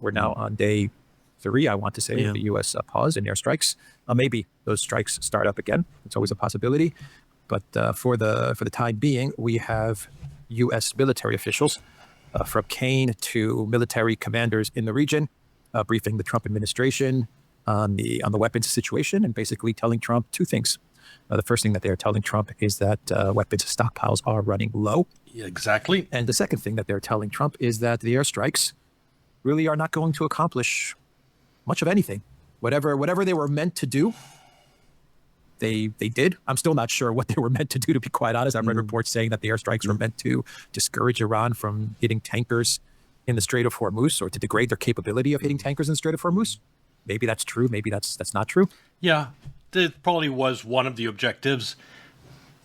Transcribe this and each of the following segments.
We're now on day 3, I want to say, of the U.S. Pause in airstrikes. Maybe those strikes start up again. It's always a possibility. But for the time being, we have U.S. military officials, from Kane to military commanders in the region, briefing the Trump administration on the weapons situation and basically telling Trump 2 things. The first thing that they are telling Trump is that weapons stockpiles are running low. Yeah, exactly. And the second thing that they're telling Trump is that the airstrikes really are not going to accomplish much of anything. Whatever they were meant to do, they did. I'm still not sure what they were meant to do, to be quite honest. I've read reports saying that the airstrikes were meant to discourage Iran from hitting tankers in the Strait of Hormuz, or to degrade their capability of hitting tankers in the Strait of Hormuz. Maybe that's true. Maybe that's not true. Yeah, that probably was one of the objectives.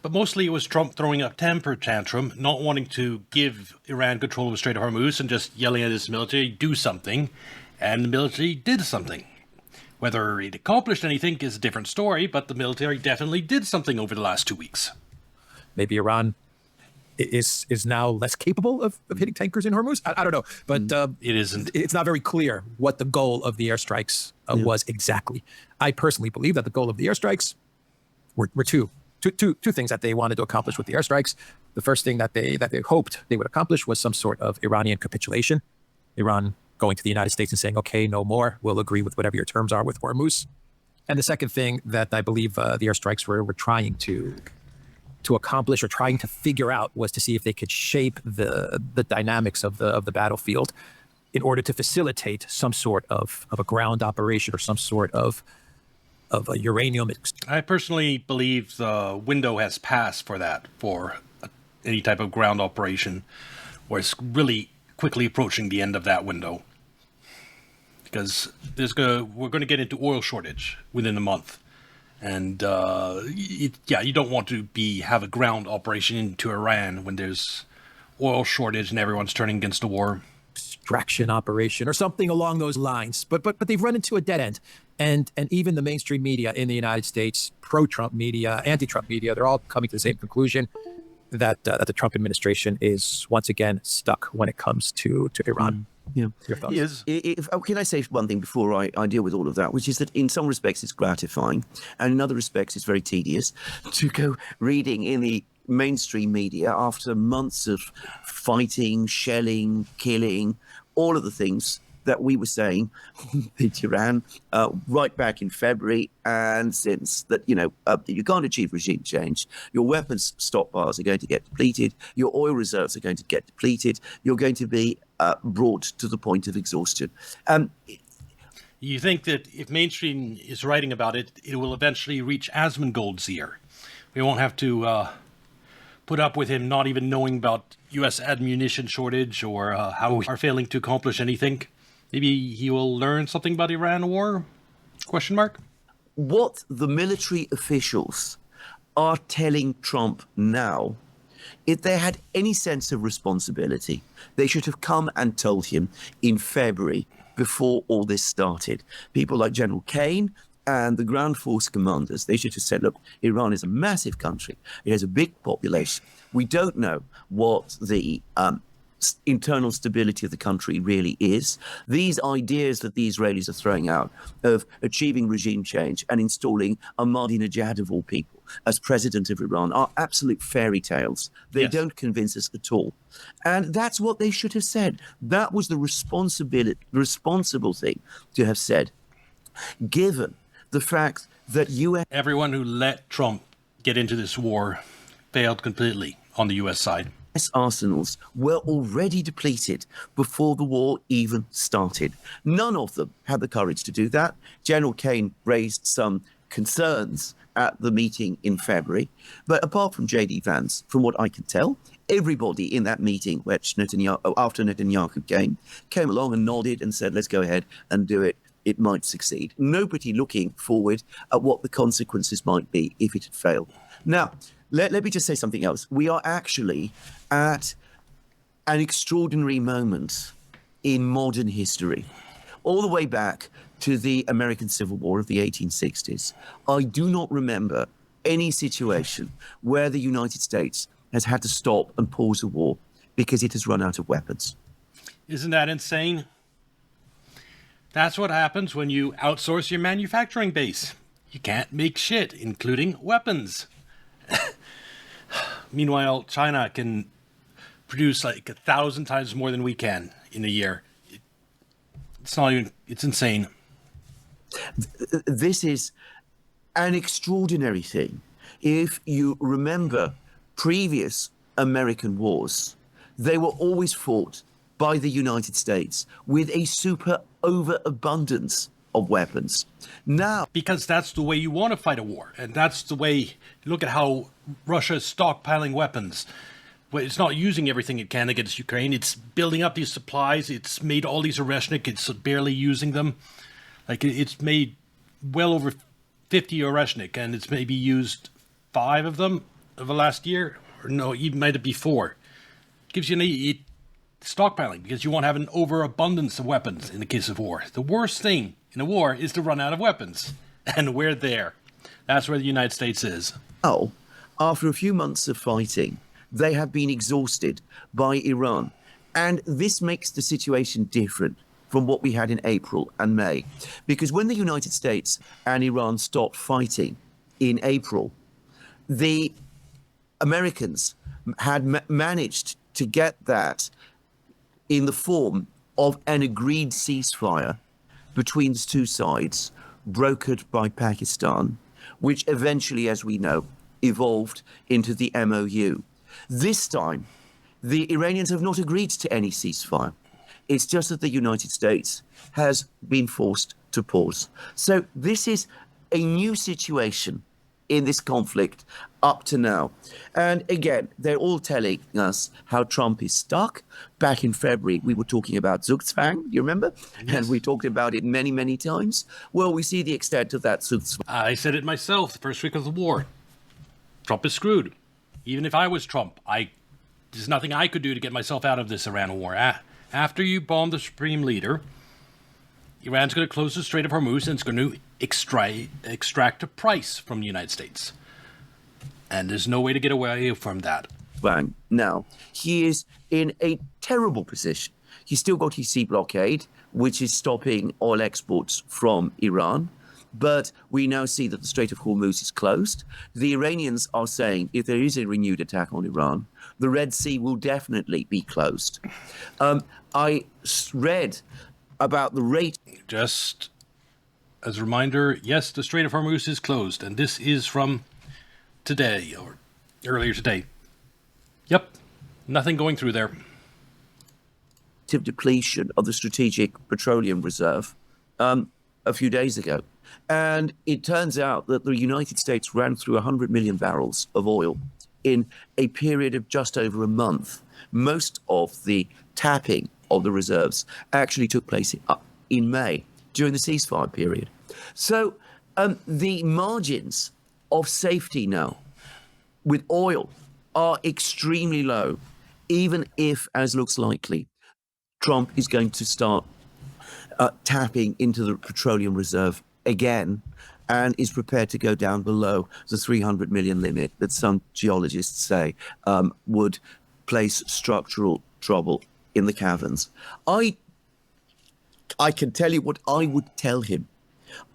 But mostly it was Trump throwing a temper tantrum, not wanting to give Iran control of the Strait of Hormuz and just yelling at his military, do something. And the military did something. Whether it accomplished anything is a different story, but the military definitely did something over the last 2 weeks. Maybe Iran is now less capable of hitting tankers in Hormuz. I don't know, but it isn't. It's not very clear what the goal of the airstrikes was exactly. I personally believe that the goal of the airstrikes were two things that they wanted to accomplish with the airstrikes. The first thing that they hoped they would accomplish was some sort of Iranian capitulation. Iran going to the United States and saying, okay, no more, we'll agree with whatever your terms are with Hormuz. And the second thing that I believe the airstrikes were trying to accomplish, or trying to figure out, was to see if they could shape the dynamics of the battlefield in order to facilitate some sort of a ground operation, or some sort of a uranium. I personally believe the window has passed for that, for any type of ground operation, where it's really quickly approaching the end of that window, because we're going to get into oil shortage within a month, and you don't want to have a ground operation into Iran when there's oil shortage and everyone's turning against the war. Extraction operation or something along those lines, but they've run into a dead end, and even the mainstream media in the United States, pro-Trump media, anti-Trump media, they're all coming to the same conclusion, that the Trump administration is once again stuck when it comes to Iran. Yeah. Your thoughts? Can I say one thing before I deal with all of that, which is that in some respects it's gratifying, and in other respects it's very tedious to go reading in the mainstream media after months of fighting, shelling, killing, all of the things that we were saying with Iran right back in February, and since that, you can't achieve regime change. Your weapons stockpiles are going to get depleted. Your oil reserves are going to get depleted. You're going to be brought to the point of exhaustion. You think that if mainstream is writing about it, it will eventually reach Asmongold's ear. We won't have to put up with him not even knowing about U.S. ammunition shortage, or how we are failing to accomplish anything. Maybe he will learn something about Iran war? Question mark? What the military officials are telling Trump now, if they had any sense of responsibility, they should have come and told him in February before all this started. People like General Kane and the ground force commanders, they should have said, look, Iran is a massive country. It has a big population. We don't know what the internal stability of the country really is. These ideas that the Israelis are throwing out of achieving regime change and installing Ahmadinejad of all people as president of Iran are absolute fairy tales. They don't convince us at all. And that's what they should have said. That was the responsible thing to have said, given the fact that everyone who let Trump get into this war failed completely on the U.S. side. Arsenals were already depleted before the war even started. None of them had the courage to do that. General Kane raised some concerns at the meeting in February, but apart from J.D. Vance, from what I can tell, everybody in that meeting, which after Netanyahu came along and nodded and said, let's go ahead and do it. It might succeed. Nobody looking forward at what the consequences might be if it had failed. Now, let me just say something else. We are actually at an extraordinary moment in modern history. All the way back to the American Civil War of the 1860s, I do not remember any situation where the United States has had to stop and pause a war because it has run out of weapons. Isn't that insane? That's what happens when you outsource your manufacturing base. You can't make shit, including weapons. Meanwhile, China can produce like 1,000 times more than we can in a year. It's insane. This is an extraordinary thing. If you remember previous American wars, they were always fought by the United States with a super overabundance of weapons. Now, Because that's the way you want to fight a war. And that's the way, look at how Russia is stockpiling weapons. Well, it's not using everything it can against Ukraine. It's building up these supplies. It's made all these Oreshnik. It's barely using them. Like, it's made well over 50 Oreshnik, and it's maybe used 5 of them over the last year. Or no, even might it be 4. Gives you an stockpiling, because you won't have an overabundance of weapons in the case of war. The worst thing in a war is to run out of weapons. And we're there. That's where the United States is. now, after a few months of fighting, they have been exhausted by Iran. And this makes the situation different from what we had in April and May. Because when the United States and Iran stopped fighting in April, the Americans had managed to get that in the form of an agreed ceasefire between the two sides, brokered by Pakistan, which eventually, as we know, evolved into the MOU. This time, the Iranians have not agreed to any ceasefire. It's just that the United States has been forced to pause. So this is a new situation in this conflict up to now. And again, they're all telling us how Trump is stuck. Back in February, we were talking about Zugzwang, you remember? Yes. And we talked about it many, many times. Well, we see the extent of that Zugzwang. I said it myself the first week of the war. Trump is screwed. Even if I was Trump, there's nothing I could do to get myself out of this Iran war. After you bomb the supreme leader, Iran's going to close the Strait of Hormuz and it's going to extract a price from the United States. And there's no way to get away from that. Now, he is in a terrible position. He's still got his sea blockade, which is stopping oil exports from Iran. But we now see that the Strait of Hormuz is closed. The Iranians are saying if there is a renewed attack on Iran, the Red Sea will definitely be closed. I read about the rate. Just as a reminder, yes, the Strait of Hormuz is closed. And this is from today, or earlier today. Yep, nothing going through there. Of depletion of the Strategic Petroleum Reserve a few days ago. And it turns out that the United States ran through 100 million barrels of oil in a period of just over a month. Most of the tapping of the reserves actually took place in May during the ceasefire period. So the margins of safety now with oil are extremely low, even if, as looks likely, Trump is going to start tapping into the petroleum reserve again and is prepared to go down below the 300 million limit that some geologists say would place structural trouble in the caverns. I can tell you what I would tell him.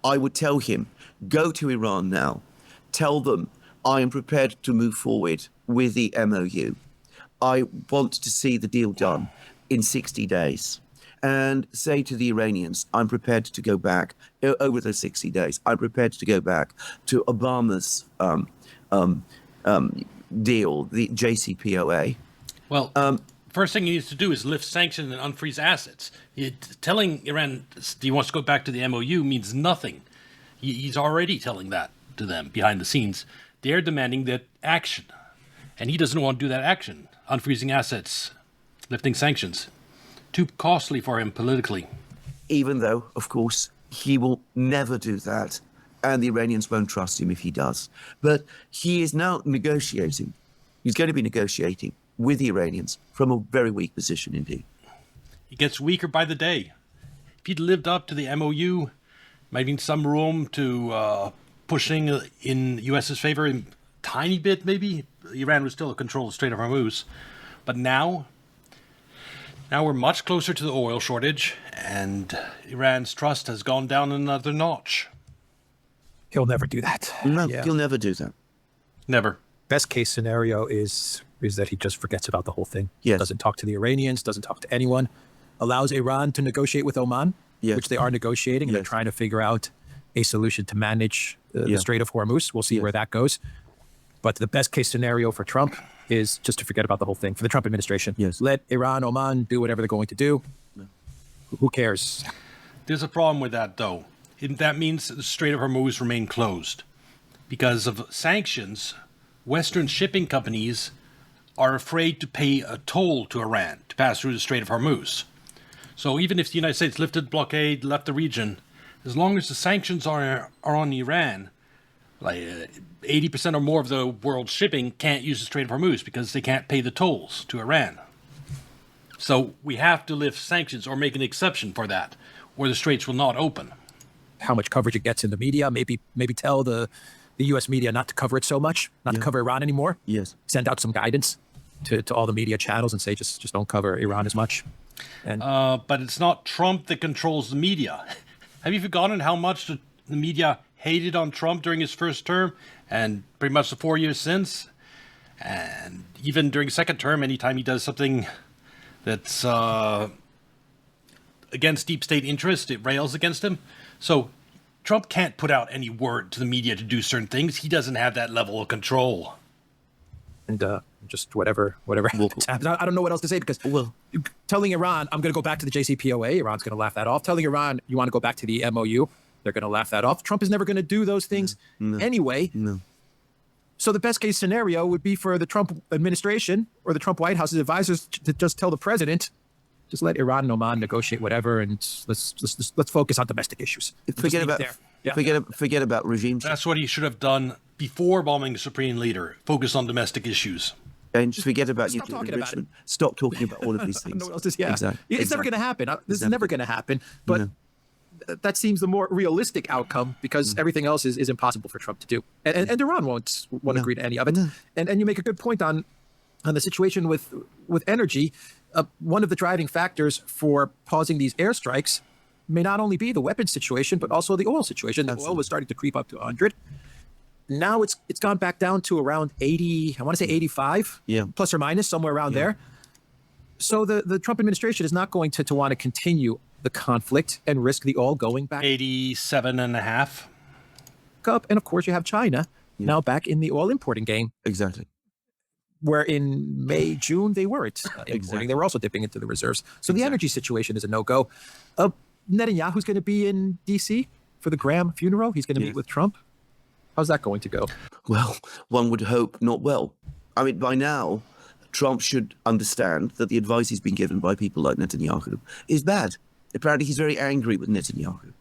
I would tell him, go to Iran now. Tell them I am prepared to move forward with the MOU. I want to see the deal done in 60 days. And say to the Iranians, I'm prepared to go back over those 60 days. I'm prepared to go back to Obama's deal, the JCPOA. Well, first thing he needs to do is lift sanctions and unfreeze assets. Telling Iran he wants to go back to the MOU means nothing. He's already telling that to them behind the scenes. They're demanding that action. And he doesn't want to do that action. Unfreezing assets, lifting sanctions. Too costly for him politically. Even though, of course, he will never do that, and the Iranians won't trust him if he does. But he is now negotiating. He's going to be negotiating with the Iranians from a very weak position indeed. He gets weaker by the day. If he'd lived up to the MOU, might be some room to pushing in the U.S.'s favor a tiny bit, maybe. Iran would still control the Strait of Hormuz. But now, Now we're much closer to the oil shortage, and Iran's trust has gone down another notch. He'll never do that. No, Yeah. he'll never do that. Never. Best case scenario is that he just forgets about the whole thing. Yes. Doesn't talk to the Iranians, doesn't talk to anyone, allows Iran to negotiate with Oman, Yes. which they are negotiating. And they're Yes. trying to figure out a solution to manage the Strait of Hormuz. We'll see Yes. where that goes. But the best case scenario for Trump is just to forget about the whole thing, for the Trump administration. Yes. Let Iran, Oman do whatever they're going to do. Who cares? There's a problem with that, though. That means the Strait of Hormuz remain closed. Because of sanctions, Western shipping companies are afraid to pay a toll to Iran to pass through the Strait of Hormuz. So even if the United States lifted blockade, left the region, as long as the sanctions are on Iran, like 80% or more of the world's shipping can't use the Strait of Hormuz because they can't pay the tolls to Iran. So we have to lift sanctions or make an exception for that, or the straits will not open. How much coverage it gets in the media? Maybe tell the U.S. media not to cover it so much, not to cover Iran anymore. Yes. Send out some guidance to all the media channels and say just don't cover Iran as much. And But it's not Trump that controls the media. Have you forgotten how much the media hated on Trump during his first term and pretty much the 4 years since? And even during second term, anytime he does something that's against deep state interest, it rails against him. So Trump can't put out any word to the media to do certain things. He doesn't have that level of control. just whatever happens. I don't know what else to say because telling Iran, I'm going to go back to the JCPOA, Iran's going to laugh that off. Telling Iran, you want to go back to the MOU, they're going to laugh that off. Trump is never going to do those things anyway. No. So the best case scenario would be for the Trump administration or the Trump White House's advisors to just tell the president, just let Iran and Oman negotiate whatever, and let's focus on domestic issues. Forget about regime change. That's what he should have done before bombing the Supreme Leader. Focus on domestic issues. And forget about Stop nuclear talking about enrichment. Stop talking about all of these I don't things. know what else to say. Yeah. Exactly. It's never going to happen. This is never going to happen. But that seems the more realistic outcome because everything else is impossible for Trump to do. And Iran won't agree to any of it. And you make a good point on the situation with energy. One of the driving factors for pausing these airstrikes may not only be the weapons situation, but also the oil situation. The oil was starting to creep up to 100. Now it's gone back down to around 80, I want to say 85, plus or minus, somewhere around there. So the Trump administration is not going to want to continue the conflict and risk the oil going back 87.5 up. And of course, you have China now back in the oil importing game. Exactly. Where in May, June, they weren't importing. Exactly. They were also dipping into the reserves. So the energy situation is a no-go. Netanyahu's going to be in D.C. for the Graham funeral. He's going to meet with Trump. How's that going to go? Well, one would hope not well. I mean, by now, Trump should understand that the advice he's been given by people like Netanyahu is bad. Apparently, he's very angry with Netanyahu.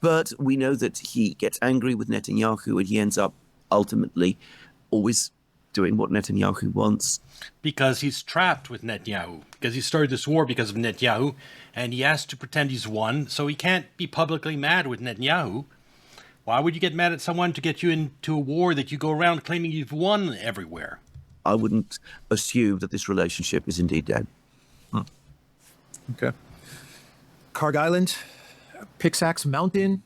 But we know that he gets angry with Netanyahu and he ends up ultimately always doing what Netanyahu wants. Because he's trapped with Netanyahu. Because he started this war because of Netanyahu, and he has to pretend he's won, so he can't be publicly mad with Netanyahu. Why would you get mad at someone to get you into a war that you go around claiming you've won everywhere? I wouldn't assume that this relationship is indeed dead. Okay. Karg Island, Pixax Mountain.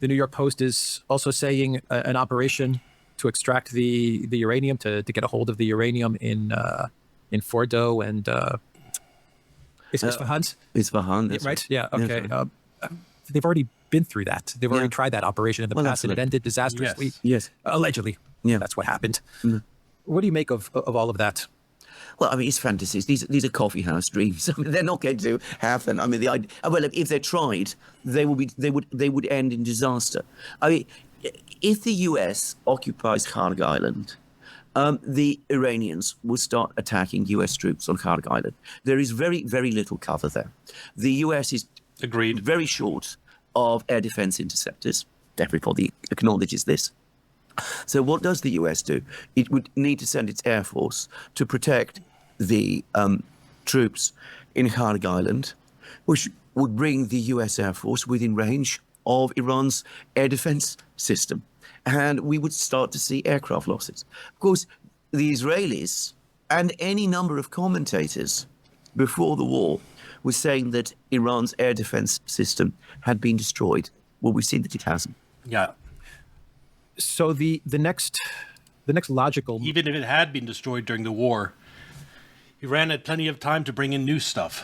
The New York Post is also saying an operation to extract the uranium, to get a hold of the uranium in Fordo and Isfahan. Isfahan, that's right? Yeah, okay. Right. They've already been through that. They've already tried that operation in the past, and it ended disastrously. Yes. Allegedly. Yeah. That's what happened. What do you make of all of that? Well, I mean, it's fantasies. These are coffee house dreams. I mean, they're not going to happen. I mean, well, if they tried, they would end in disaster. I mean, if the U.S. occupies Karg Island, the Iranians will start attacking U.S. troops on Karg Island. There is very, very little cover there. The U.S. is very short of air defense interceptors. Everybody acknowledges this. So what does the U.S. do? It would need to send its air force to protect the troops in Karg Island, which would bring the U.S. Air Force within range of Iran's air defense system. And we would start to see aircraft losses. Of course, the Israelis and any number of commentators before the war was saying that Iran's air defense system had been destroyed. Well, we've seen that it hasn't. Yeah. So the next logical, Even if it had been destroyed during the war, Iran had plenty of time to bring in new stuff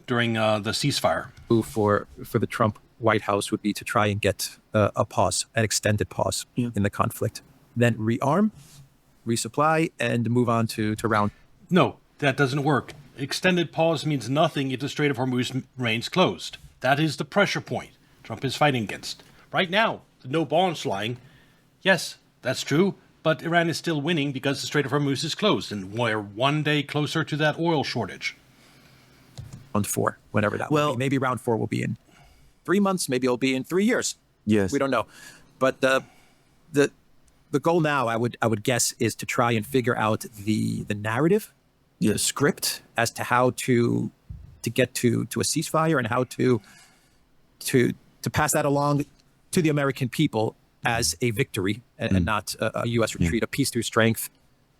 during the ceasefire. move for the Trump White House would be to try and get a pause, an extended pause in the conflict, then rearm, resupply, and move on to round. No, that doesn't work. Extended pause means nothing if the Strait of Hormuz remains closed. That is the pressure point Trump is fighting against. Right now, no bombs flying. Yes, that's true, but Iran is still winning because the Strait of Hormuz is closed, and we're one day closer to that oil shortage. Round 4, whenever that will be. Maybe round 4 will be in 3 months. Maybe it'll be in 3 years. Yes. We don't know. But the goal now, I would guess, is to try and figure out the narrative, the script as to how to get to a ceasefire and how to pass that along to the American people as a victory and not a U.S. retreat, a peace through strength,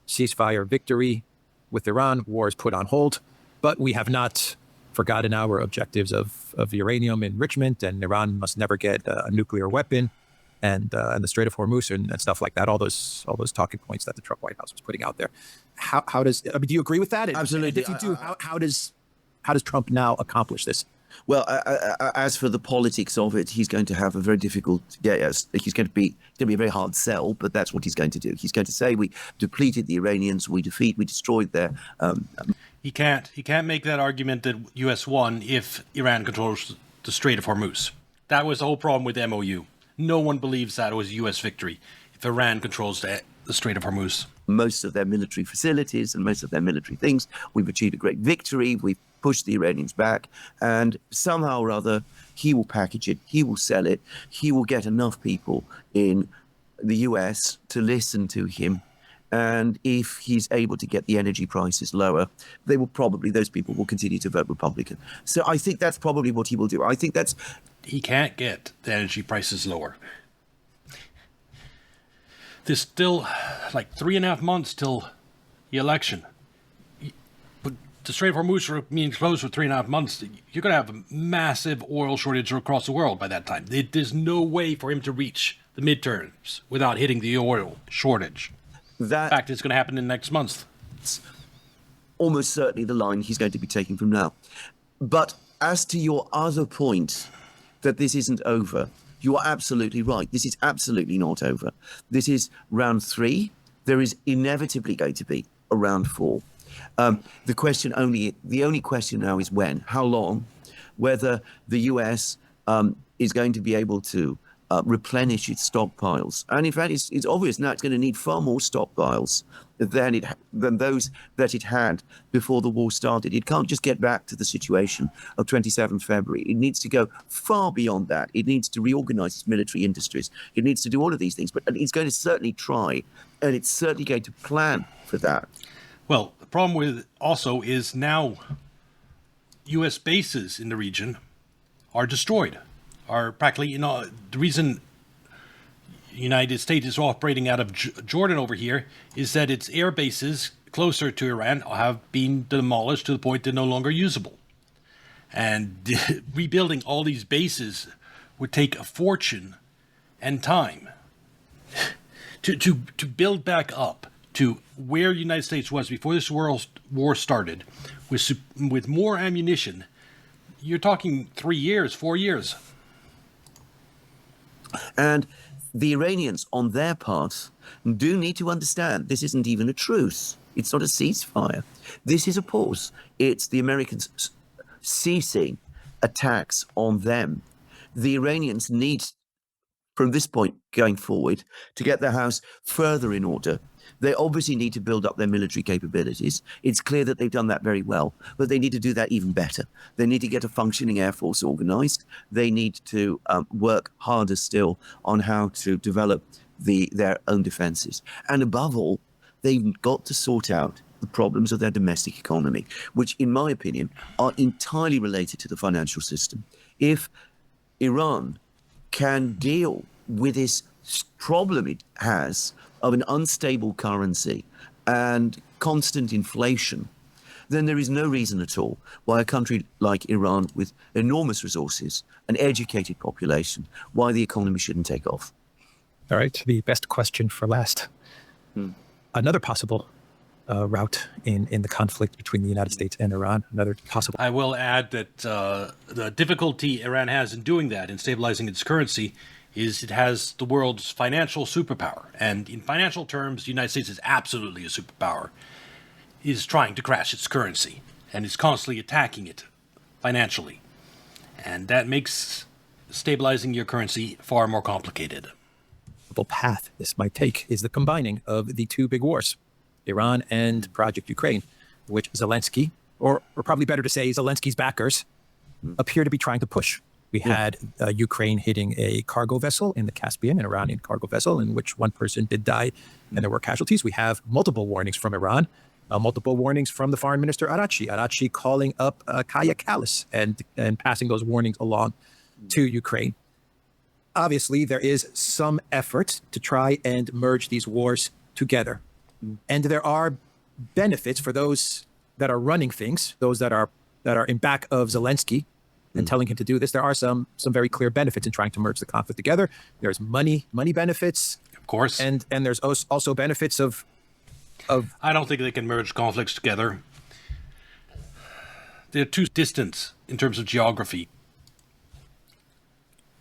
ceasefire victory with Iran. War is put on hold, but we have not forgotten our objectives of uranium enrichment, and Iran must never get a nuclear weapon, and the Strait of Hormuz and stuff like that. All those talking points that the Trump White House was putting out there. How does do you agree with that? Absolutely. And if you do, how does Trump now accomplish this? Well, as for the politics of it, he's going to have a very difficult. Yes, he's going to be a very hard sell, but that's what he's going to do. He's going to say we depleted the Iranians, we destroyed their. He can't make that argument that U.S. won if Iran controls the Strait of Hormuz. That was the whole problem with the MOU. No one believes that it was a U.S. victory if Iran controls the Strait of Hormuz. Most of their military facilities and most of their military things, we've achieved a great victory. We've pushed the Iranians back, and somehow or other, he will package it, he will sell it, he will get enough people in the US to listen to him. And if he's able to get the energy prices lower, those people will continue to vote Republican. So I think that's probably what he will do. I think he can't get the energy prices lower. There's still like 3.5 months till the election. But the Strait of Hormuz being closed for 3.5 months, you're going to have a massive oil shortage across the world by that time. There's no way for him to reach the midterms without hitting the oil shortage. In fact, it's going to happen in next month. It's almost certainly the line he's going to be taking from now. But as to your other point, that this isn't over, you are absolutely right. This is absolutely not over. This is round 3. There is inevitably going to be a round 4. The only question now is when, how long, whether the US is going to be able to replenish its stockpiles. And in fact, it's obvious now it's going to need far more stockpiles than those that it had before the war started. It can't just get back to the situation of 27 February. It needs to go far beyond that. It needs to reorganize its military industries. It needs to do all of these things. But it's going to certainly try, and it's certainly going to plan for that. Well, the problem with also is now U.S. bases in the region are destroyed. Are practically, the reason the United States is operating out of Jordan over here is that its air bases closer to Iran have been demolished to the point they're no longer usable. And rebuilding all these bases would take a fortune and time to build back up to where the United States was before this war started with more ammunition. You're talking 3 years, 4 years. And the Iranians, on their part, do need to understand this isn't even a truce. It's not a ceasefire. This is a pause. It's the Americans ceasing attacks on them. The Iranians need, from this point going forward, to get their house further in order. They obviously need to build up their military capabilities. It's clear that they've done that very well, but they need to do that even better. They need to get a functioning air force organized. They need to work harder still on how to develop their own defenses. And above all, they've got to sort out the problems of their domestic economy, which, in my opinion, are entirely related to the financial system. If Iran can deal with this problem it has of an unstable currency and constant inflation, then there is no reason at all why a country like Iran, with enormous resources, an educated population, why the economy shouldn't take off. All right, the best question for last. Another possible route in the conflict between the United States and Iran, another possible... I will add that the difficulty Iran has in doing that, in stabilizing its currency, is it has the world's financial superpower. And in financial terms, the United States is absolutely a superpower. It is trying to crash its currency, and is constantly attacking it financially. And that makes stabilizing your currency far more complicated. path this might take is the combining of the two big wars, Iran and Project Ukraine, which Zelensky, or probably better to say Zelensky's backers, appear to be trying to push. We had Ukraine hitting a cargo vessel in the Caspian, an Iranian cargo vessel, in which one person did die and there were casualties. We have multiple warnings from Iran, multiple warnings from the foreign minister Arachi calling up Kaya Kallas and passing those warnings along to Ukraine. Obviously, there is some effort to try and merge these wars together. And there are benefits for those that are running things, those that are in back of Zelensky and telling him to do this. There are some very clear benefits in trying to merge the conflict together. There's money benefits, of course, and there's also benefits of. I don't think they can merge conflicts together. They're too distant in terms of geography.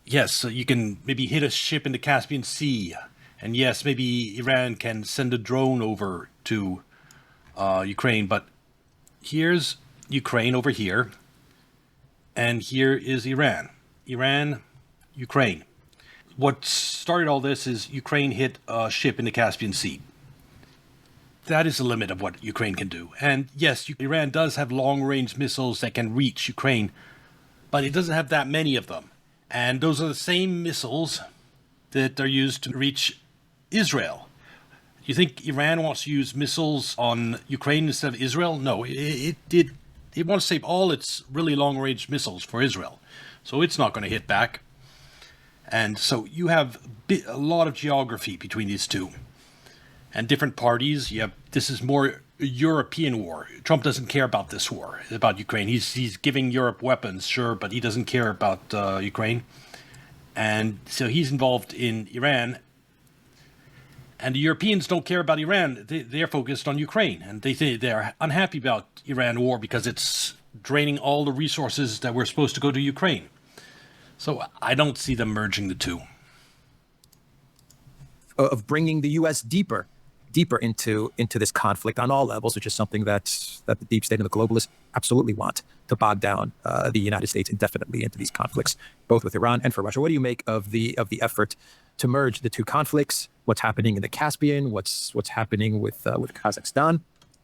Yes, you can maybe hit a ship in the Caspian Sea, and yes, maybe Iran can send a drone over to Ukraine, but here's Ukraine over here, and here is Iran. Iran, Ukraine. What started all this is Ukraine hit a ship in the Caspian Sea. That is the limit of what Ukraine can do. And yes, Iran does have long-range missiles that can reach Ukraine, but it doesn't have that many of them. And those are the same missiles that are used to reach Israel. Do you think Iran wants to use missiles on Ukraine instead of Israel? No, it wants to save all its really long-range missiles for Israel. So it's not going to hit back. And so you have a lot of geography between these two. And different parties, this is more a European war. Trump doesn't care about this war, about Ukraine. He's giving Europe weapons, sure, but he doesn't care about Ukraine. And so he's involved in Iran. And the Europeans don't care about Iran. They're focused on Ukraine. And they're unhappy about Iran war because it's draining all the resources that were supposed to go to Ukraine. So I don't see them merging the two. Of bringing the U.S. deeper into this conflict on all levels, which is something that the deep state and the globalists absolutely want to bog down the United States indefinitely into these conflicts, both with Iran and for Russia. What do you make of the effort to merge the two conflicts? What's happening in the Caspian? What's happening with Kazakhstan?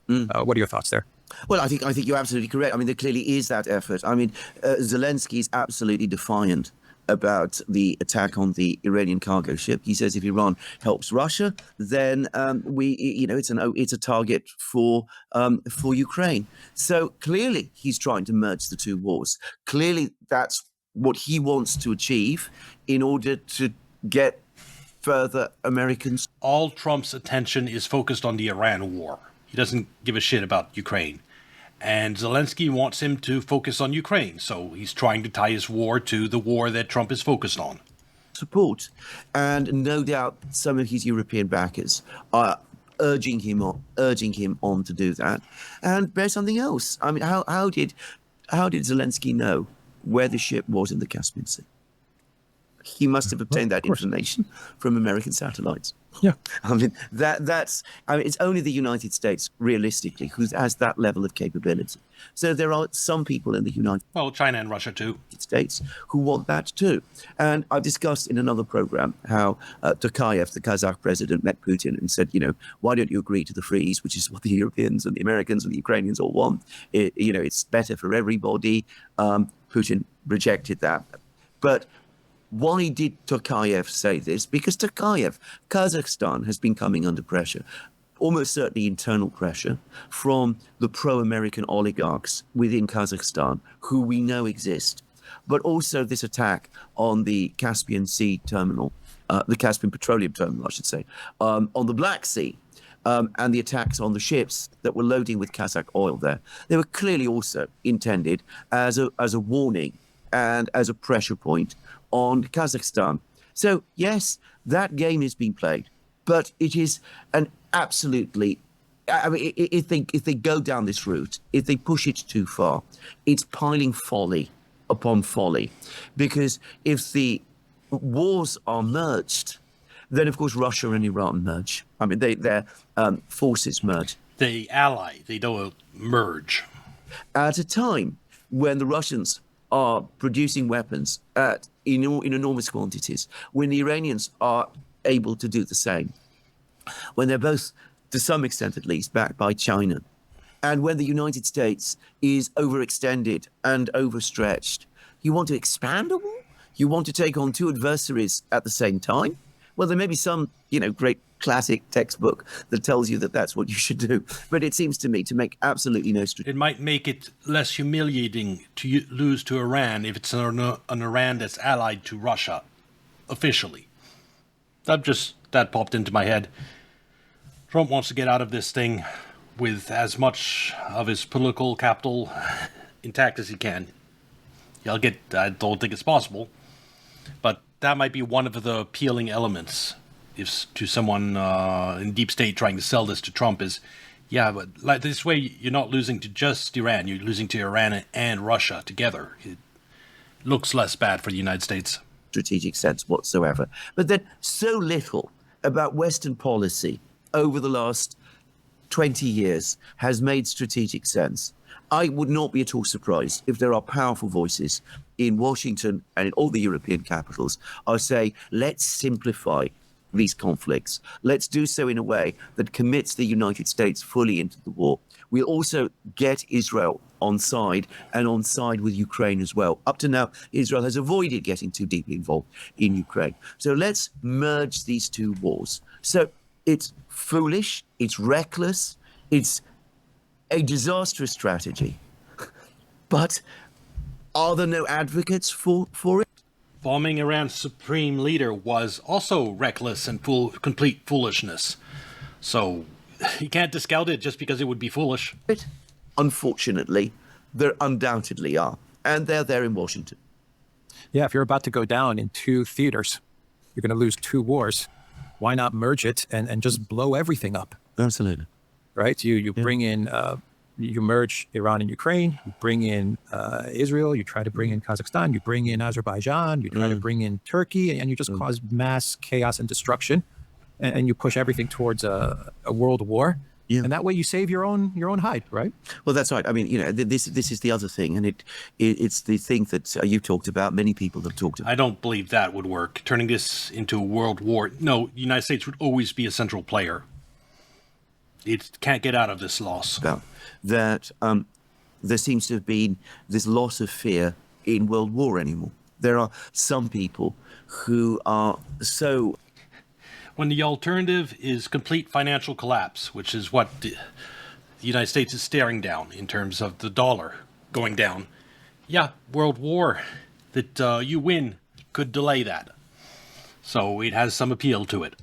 What are your thoughts there? Well, I think you're absolutely correct. I mean, there clearly is that effort. I mean, Zelensky is absolutely defiant about the attack on the Iranian cargo ship. He says if Iran helps Russia, then it's a target for Ukraine. So clearly he's trying to merge the two wars. Clearly that's what he wants to achieve in order to get further Americans. All Trump's attention is focused on the Iran war. He doesn't give a shit about Ukraine. And Zelensky wants him to focus on Ukraine. So he's trying to tie his war to the war that Trump is focused on. Support. And no doubt some of his European backers are urging him on to do that. And there's something else. I mean, how did Zelensky know where the ship was in the Caspian Sea? He must have obtained that information from American satellites. Yeah. I mean, it's only the United States, realistically, who has that level of capability. So there are some people in the China and Russia too. States who want that too. And I've discussed in another program how Tokayev, the Kazakh president, met Putin and said, why don't you agree to the freeze, which is what the Europeans and the Americans and the Ukrainians all want. It's better for everybody. Putin rejected that. But why did Tokayev say this? Because Kazakhstan has been coming under pressure, almost certainly internal pressure, from the pro-American oligarchs within Kazakhstan, who we know exist. But also this attack on the Caspian Sea terminal, the Caspian Petroleum Terminal, I should say, on the Black Sea. and the attacks on the ships that were loading with Kazakh oil there, they were clearly also intended as a warning and as a pressure point on Kazakhstan. So, yes, that game is being played, but it is an absolutely... I mean, if they go down this route, if they push it too far, it's piling folly upon folly. Because if the wars are merged, then, of course, Russia and Iran merge. I mean, their forces merge. They ally, they don't merge. At a time when the Russians are producing weapons in enormous quantities, when the Iranians are able to do the same, when they're both, to some extent at least, backed by China, and when the United States is overextended and overstretched, you want to expand a war? You want to take on two adversaries at the same time? Well, there may be some, great classic textbook that tells you that that's what you should do. But it seems to me to make absolutely no strategic. It might make it less humiliating to lose to Iran if it's an Iran that's allied to Russia, officially. That popped into my head. Trump wants to get out of this thing with as much of his political capital intact as he can. I don't think it's possible, but that might be one of the appealing elements if to someone in deep state trying to sell this to Trump is, yeah, but like this way you're not losing to just Iran, you're losing to Iran and Russia together. It looks less bad for the United States. Strategic sense whatsoever. But then so little about Western policy over the last 20 years has made strategic sense. I would not be at all surprised if there are powerful voices in Washington and in all the European capitals are saying, let's simplify these conflicts. Let's do so in a way that commits the United States fully into the war. We'll also get Israel on side and on side with Ukraine as well. Up to now, Israel has avoided getting too deeply involved in Ukraine. So let's merge these two wars. So it's foolish, it's reckless, it's a disastrous strategy. But are there no advocates for it? Bombing Iran's supreme leader was also reckless and complete foolishness. So you can't discount it just because it would be foolish. Unfortunately, there undoubtedly are. And they're there in Washington. Yeah, if you're about to go down in two theaters, you're going to lose two wars. Why not merge it and just blow everything up? Absolutely. Right? You bring in, you merge Iran and Ukraine, you bring in Israel, you try to bring in Kazakhstan, you bring in Azerbaijan, you try to bring in Turkey, and you just cause mass chaos and destruction, and you push everything towards a world war. Yeah. And that way you save your own hide, right? Well, that's right. I mean, this is the other thing, and it's the thing that you've talked about. Many people have talked about. I don't believe that would work. Turning this into a world war. No, the United States would always be a central player. It can't get out of this loss. About that, there seems to have been this loss of fear in world war anymore. There are some people who are so. When the alternative is complete financial collapse, which is what the United States is staring down in terms of the dollar going down. Yeah, world war that you win could delay that. So it has some appeal to it.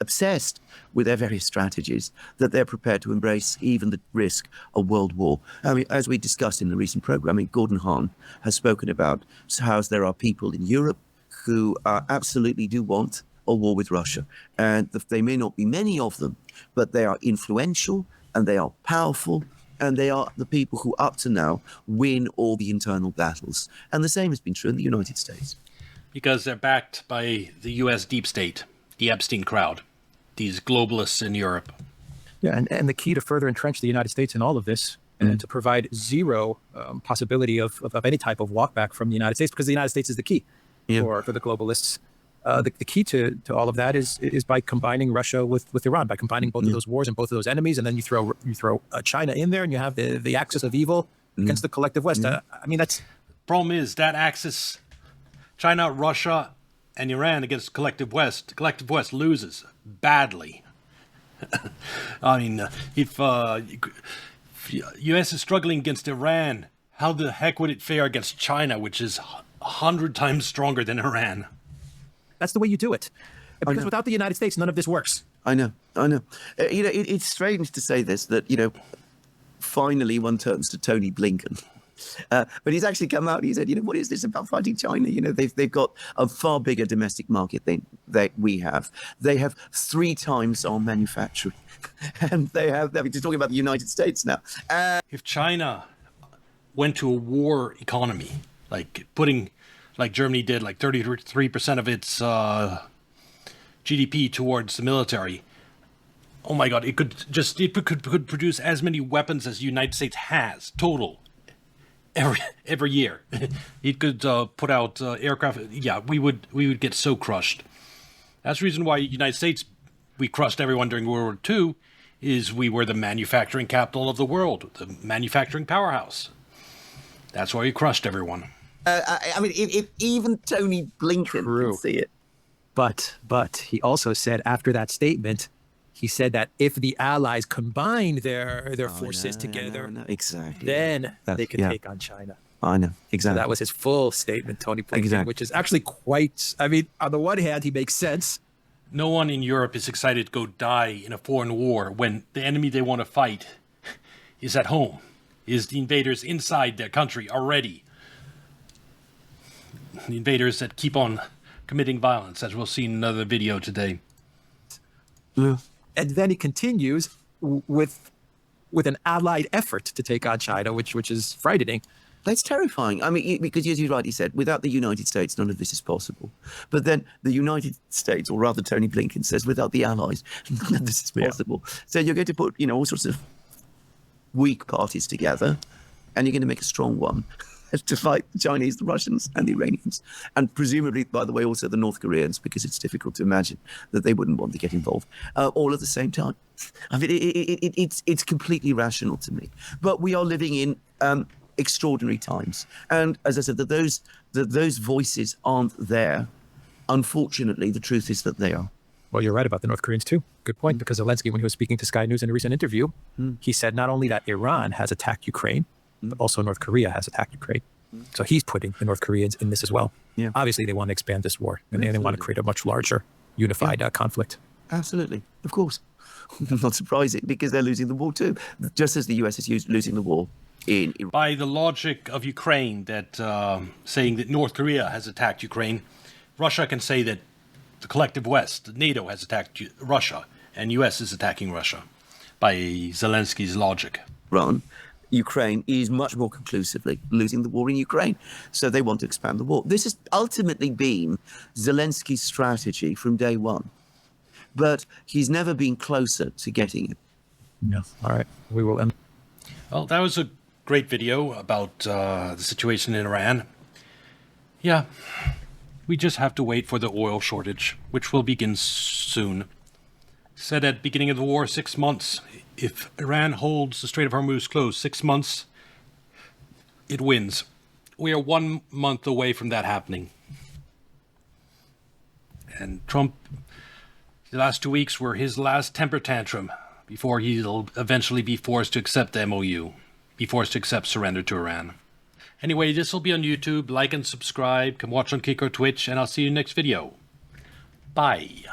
Obsessed with their various strategies that they're prepared to embrace even the risk of world war. I mean, as we discussed in the recent program, Gordon Hahn has spoken about how there are people in Europe who absolutely do want a war with Russia. And they may not be many of them, but they are influential and they are powerful and they are the people who up to now win all the internal battles. And the same has been true in the United States. Because they're backed by the U.S. deep state, the Epstein crowd, these globalists in Europe. Yeah, and the key to further entrench the United States in all of this and to provide zero possibility of any type of walkback from the United States, because the United States is the key for the globalists. The key to all of that is by combining Russia with Iran, by combining both of those wars and both of those enemies, and then you throw China in there, and you have the axis of evil against the collective West. I mean, that's problem is that axis, China, Russia, and Iran against collective West. Collective West loses badly. I mean, if U.S. is struggling against Iran, how the heck would it fare against China, which is 100 times stronger than Iran? That's the way you do it. Because without the United States, none of this works. I know. It's strange to say this, that, finally one turns to Tony Blinken. But he's actually come out and he said, what is this about fighting China? They've got a far bigger domestic market than we have. They have 3 times our manufacturing. And they're talking about the United States now. If China went to a war economy, like Germany did, like 33% of its GDP towards the military, oh my God, it could produce as many weapons as the United States has total every year. It could put out aircraft. Yeah, we would get so crushed. That's the reason why the United States, we crushed everyone during World War II, is we were the manufacturing capital of the world, the manufacturing powerhouse. That's why we crushed everyone. If even Tony Blinken can see it. But he also said after that statement, he said that if the Allies combined their forces together, exactly, then they could take on China. I know, exactly. So that was his full statement, Tony Blinken, exactly. Which is actually quite, on the one hand, he makes sense. No one in Europe is excited to go die in a foreign war when the enemy they want to fight is at home, is the invaders inside their country already. The invaders that keep on committing violence, as we'll see in another video today. Yeah. And then he continues with an allied effort to take on China, which is frightening. That's terrifying. Because as you rightly said, without the United States, none of this is possible. But then the United States, or rather Tony Blinken says, without the Allies, none of this is possible. Yeah. So you're going to put, all sorts of weak parties together, and you're going to make a strong one to fight the Chinese, the Russians, and the Iranians. And presumably, by the way, also the North Koreans, because it's difficult to imagine that they wouldn't want to get involved, all at the same time. It's completely rational to me. But we are living in extraordinary times. And as I said, that those voices aren't there. Unfortunately, the truth is that they are. Well, you're right about the North Koreans too. Good point, because Zelensky, when he was speaking to Sky News in a recent interview, he said not only that Iran has attacked Ukraine, but also North Korea has attacked Ukraine. So he's putting the North Koreans in this as well. Yeah. Obviously, they want to expand this war, and they want to create a much larger, unified conflict. Absolutely. Of course. Not surprising, because they're losing the war too, just as the US is losing the war in Iran. By the logic of Ukraine, that saying that North Korea has attacked Ukraine, Russia can say that the collective West, NATO, has attacked Russia, and US is attacking Russia, by Zelensky's logic. Ukraine is much more conclusively losing the war in Ukraine. So they want to expand the war. This has ultimately been Zelensky's strategy from day one. But he's never been closer to getting it. Yeah. All right. We will end. Well, that was a great video about the situation in Iran. Yeah. We just have to wait for the oil shortage, which will begin soon. Said at the beginning of the war, 6 months. If Iran holds the Strait of Hormuz closed 6 months, it wins. We are 1 month away from that happening. And Trump, the last 2 weeks were his last temper tantrum before he'll eventually be forced to accept the MOU, be forced to accept surrender to Iran. Anyway, this will be on YouTube. Like and subscribe. Come watch on Kick or Twitch, and I'll see you next video. Bye.